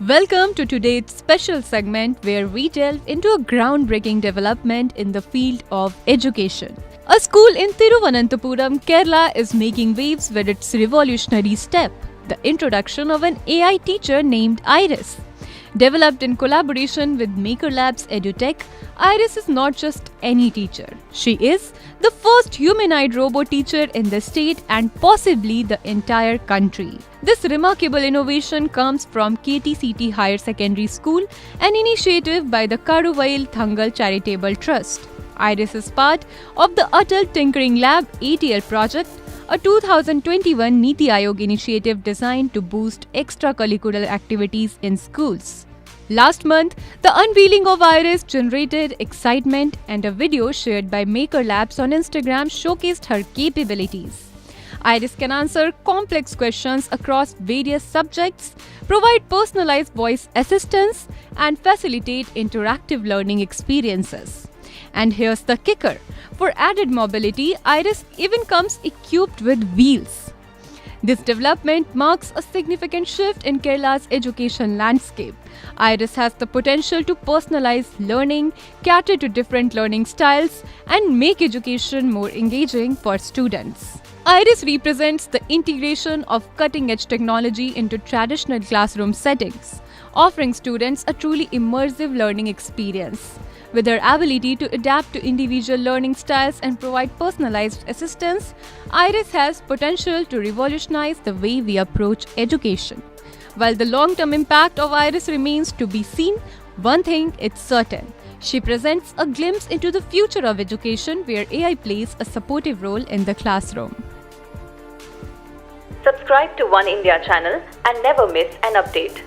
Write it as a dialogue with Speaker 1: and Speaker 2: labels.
Speaker 1: Welcome to today's special segment where we delve into a groundbreaking development in the field of education. A school in Thiruvananthapuram, Kerala is making waves with its revolutionary step, the introduction of an AI teacher named Iris. Developed in collaboration with Maker Labs EduTech, Iris is not just any teacher. She is the first humanoid robot teacher in the state and possibly the entire country. This remarkable innovation comes from KTCT Higher Secondary School, an initiative by the Karuvail Thangal Charitable Trust. Iris is part of the Atal Tinkering Lab ATL project, a 2021 Niti Aayog initiative designed to boost extracurricular activities in schools. Last month, the unveiling of Iris generated excitement, and a video shared by Maker Labs on Instagram showcased her capabilities. Iris can answer complex questions across various subjects, provide personalized voice assistance, and facilitate interactive learning experiences. And here's the kicker. For added mobility, Iris even comes equipped with wheels. This development marks a significant shift in Kerala's education landscape. Iris has the potential to personalize learning, cater to different learning styles, and make education more engaging for students. Iris represents the integration of cutting-edge technology into traditional classroom settings, offering students a truly immersive learning experience. With her ability to adapt to individual learning styles and provide personalized assistance, Iris has potential to revolutionize the way we approach education. While the long-term impact of Iris remains to be seen, one thing is certain. She presents a glimpse into the future of education where AI plays a supportive role in the classroom.
Speaker 2: Subscribe to One India channel and never miss an update.